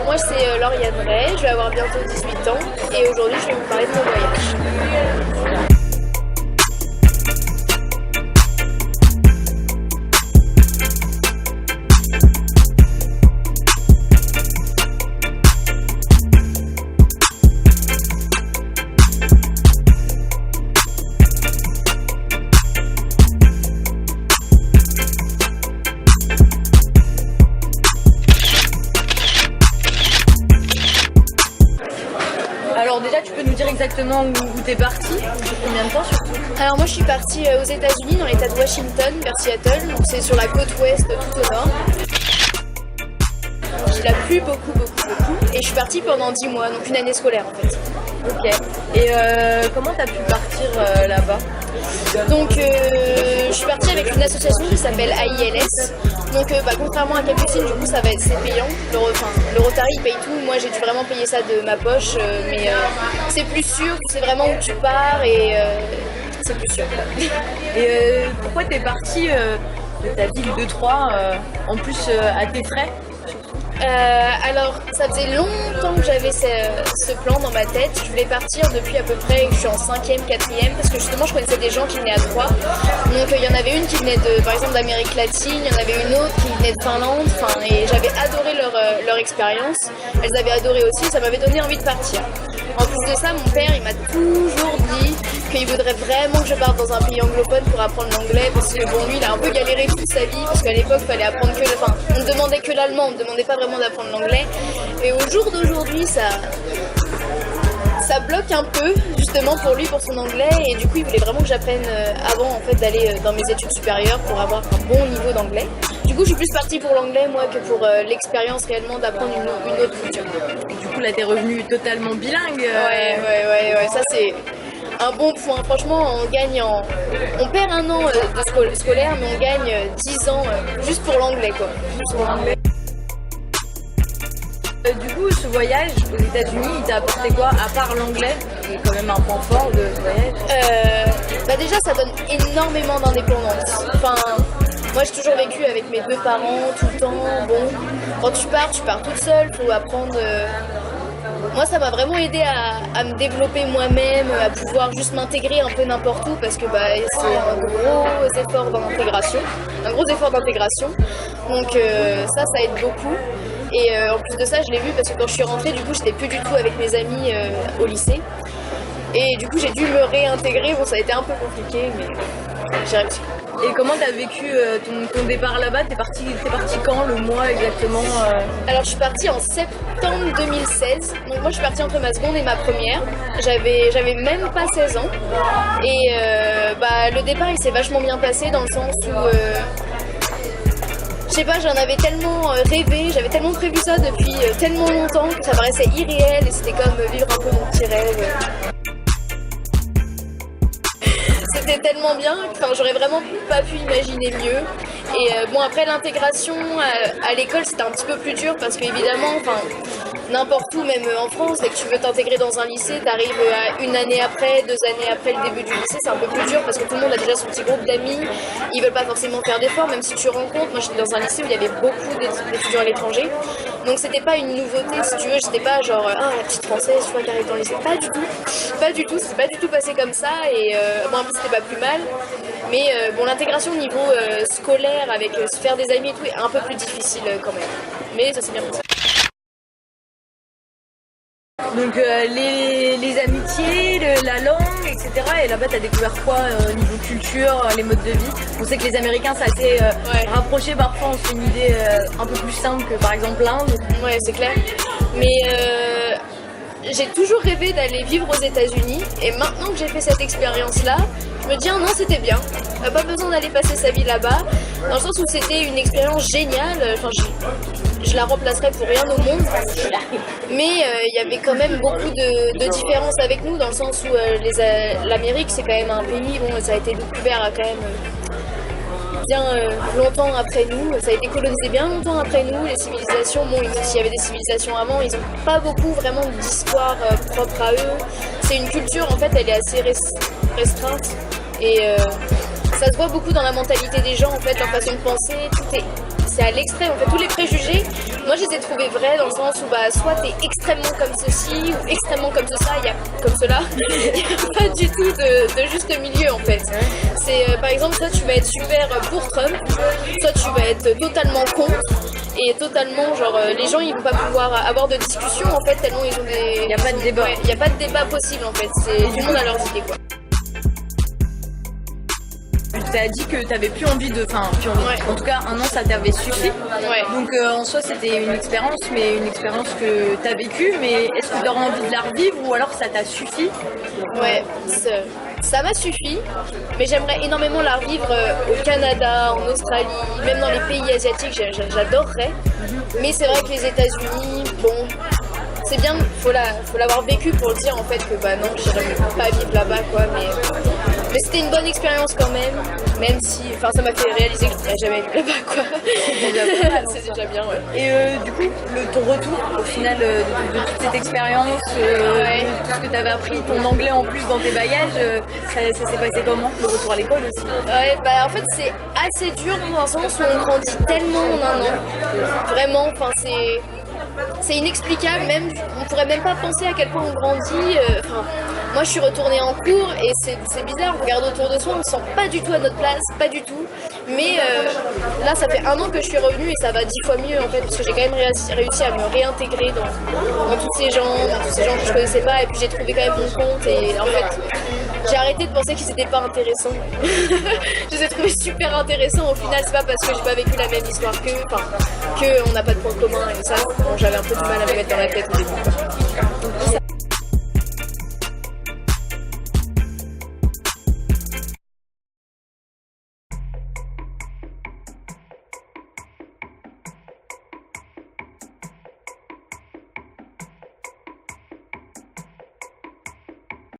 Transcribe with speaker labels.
Speaker 1: Alors moi c'est Lauriane Ray, je vais avoir bientôt 18 ans et aujourd'hui je vais vous parler de mon voyage.
Speaker 2: Alors déjà, tu peux nous dire exactement où t'es partie, pour combien de temps surtout?
Speaker 1: Alors moi je suis partie aux États-Unis dans l'état de Washington vers Seattle, donc c'est sur la côte ouest tout au nord. Il a plu beaucoup et je suis partie pendant 10 mois, donc une année scolaire en fait.
Speaker 2: Ok. Et comment t'as pu partir là-bas?
Speaker 1: Donc je suis partie avec une association qui s'appelle AILS. Donc contrairement à Capucine, du coup c'est payant. Le Rotary il paye tout. Moi j'ai dû vraiment payer ça de ma poche, mais c'est plus sûr, tu sais vraiment où tu pars et c'est plus sûr.
Speaker 2: Et pourquoi t'es partie de ta ville de Troyes en plus à tes frais?
Speaker 1: Alors, ça faisait longtemps que j'avais ce plan dans ma tête. Je voulais partir depuis à peu près, je suis en 5e, 4e, parce que justement je connaissais des gens qui venaient à Troyes. Donc il y en avait une qui venait par exemple d'Amérique latine, il y en avait une autre qui venait de Finlande, et j'avais adoré leur expérience. Elles avaient adoré aussi, ça m'avait donné envie de partir. En plus de ça, mon père, il m'a toujours dit qu'il voudrait vraiment que je parte dans un pays anglophone pour apprendre l'anglais, parce que bon, lui, il a un peu galéré toute sa vie, parce qu'à l'époque, il fallait apprendre on ne demandait que l'allemand, on ne demandait pas vraiment d'apprendre l'anglais. Et au jour d'aujourd'hui, ça bloque un peu, justement, pour lui, pour son anglais, et du coup, il voulait vraiment que j'apprenne avant, en fait, d'aller dans mes études supérieures pour avoir un bon niveau d'anglais. Du coup, je suis plus partie pour l'anglais, moi, que pour l'expérience réellement d'apprendre une autre culture.
Speaker 2: Et du coup, là, t'es revenue totalement bilingue.
Speaker 1: Ouais, ça c'est un bon point. Franchement, on perd un an de scolaire, mais on gagne 10 ans juste pour l'anglais, quoi. Juste pour l'anglais.
Speaker 2: Du coup, ce voyage aux États-Unis, il t'a apporté quoi à part l'anglais, qui est quand même un point fort de ce voyage?
Speaker 1: Déjà, ça donne énormément d'indépendance. Moi j'ai toujours vécu avec mes deux parents tout le temps. Bon, quand tu pars toute seule, faut apprendre. Moi ça m'a vraiment aidé à me développer moi-même, à pouvoir juste m'intégrer un peu n'importe où parce que c'est un gros effort d'intégration. Donc ça aide beaucoup. Et en plus de ça, je l'ai vu parce que quand je suis rentrée, du coup j'étais plus du tout avec mes amis au lycée. Et du coup j'ai dû me réintégrer. Bon, ça a été un peu compliqué, mais j'ai réussi.
Speaker 2: Et comment t'as vécu ton départ là-bas? T'es parti quand, le mois exactement?
Speaker 1: Alors je suis partie en septembre 2016. Donc moi je suis partie entre ma seconde et ma première. J'avais même pas 16 ans. Et le départ il s'est vachement bien passé dans le sens où je sais pas, j'en avais tellement rêvé, j'avais tellement prévu ça depuis tellement longtemps que ça paraissait irréel et c'était comme vivre un peu mon petit rêve. C'était tellement bien que j'aurais vraiment pas pu imaginer mieux. Et après l'intégration à l'école c'était un petit peu plus dur parce qu'évidemment, n'importe où, même en France, dès que tu veux t'intégrer dans un lycée, t'arrives à une année après, 2 années après le début du lycée, c'est un peu plus dur parce que tout le monde a déjà son petit groupe d'amis, ils veulent pas forcément faire d'efforts, même si tu rencontres. Moi j'étais dans un lycée où il y avait beaucoup d'étudiants à l'étranger, donc c'était pas une nouveauté, si tu veux, j'étais pas genre la petite française, tu vois, qui arrive dans le lycée, pas du tout, c'est pas du tout passé comme ça, et en plus c'était pas plus mal, mais l'intégration au niveau scolaire avec se faire des amis et tout est un peu plus difficile quand même, mais ça s'est bien passé.
Speaker 2: Donc les amitiés, la langue, etc. Et là-bas, t'as découvert quoi niveau culture, les modes de vie? On sait que les Américains, c'est assez rapproché. Parfois, on se fait une idée un peu plus simple que par exemple l'Inde.
Speaker 1: Ouais, c'est clair. Mais j'ai toujours rêvé d'aller vivre aux États-Unis. Et maintenant que j'ai fait cette expérience-là, je me dis non, c'était bien. On n'a pas besoin d'aller passer sa vie là-bas. Dans le sens où c'était une expérience géniale. Je la remplacerais pour rien au monde. Mais il y avait quand même beaucoup de différences avec nous, dans le sens où l'Amérique, c'est quand même un pays, ça a été découvert quand même bien longtemps après nous. Ça a été colonisé bien longtemps après nous. Les civilisations, s'il y avait des civilisations avant, ils n'ont pas beaucoup vraiment d'histoire propre à eux. C'est une culture, en fait, elle est assez restreinte. Et ça se voit beaucoup dans la mentalité des gens, en fait, leur façon de penser. c'est à l'extrême. En fait, tous les préjugés, moi je les ai trouvés vrais dans le sens où soit t'es extrêmement comme ceci ou extrêmement comme cela, il y a comme cela. Il n'y a pas du tout de juste milieu en fait. C'est par exemple, soit tu vas être super pour Trump, soit tu vas être totalement contre. Et totalement, genre, les gens ils vont pas pouvoir avoir de discussion en fait, tellement ils ont des.
Speaker 2: Il n'y a pas de débat.
Speaker 1: Il n'y a pas de débat possible en fait, c'est tout le monde a leurs idées quoi.
Speaker 2: Tu as dit que tu n'avais plus envie de. Enfin, en tout cas, un an ça t'avait suffi.
Speaker 1: Ouais.
Speaker 2: Donc en soi, c'était une expérience, mais une expérience que tu as vécue. Mais est-ce que tu aurais envie de la revivre ou alors ça t'a suffi?
Speaker 1: Ouais, ça m'a suffi, mais j'aimerais énormément la revivre au Canada, en Australie, même dans les pays asiatiques, j'adorerais. Mais c'est vrai que les États-Unis, bon. C'est bien, faut l'avoir vécu pour le dire en fait que non, je n'irais pas vivre là-bas quoi, mais c'était une bonne expérience quand même si, ça m'a fait réaliser que je n'irais jamais vivre là-bas quoi. C'est déjà bien, ouais.
Speaker 2: Et du coup, ton retour au final de toute cette expérience, tout ce que tu avais appris, ton anglais en plus dans tes bagages, ça s'est passé comment, le retour à l'école aussi?
Speaker 1: Ouais, en fait c'est assez dur dans un sens où on grandit tellement en un an, vraiment, c'est inexplicable, même on pourrait même pas penser à quel point on grandit. Moi je suis retournée en cours et c'est bizarre, on regarde autour de soi, on se sent pas du tout à notre place, pas du tout. Mais là ça fait un an que je suis revenue et ça va 10 fois mieux en fait, parce que j'ai quand même réussi à me réintégrer dans tous ces gens que je connaissais pas, et puis j'ai trouvé quand même mon compte et en fait j'ai arrêté de penser qu'ils étaient pas intéressants. Je les ai trouvés super intéressants au final, c'est pas parce que j'ai pas vécu la même histoire qu'eux, qu'on n'a pas de points communs et ça, bon, j'avais un peu du mal à me mettre dans la tête au début.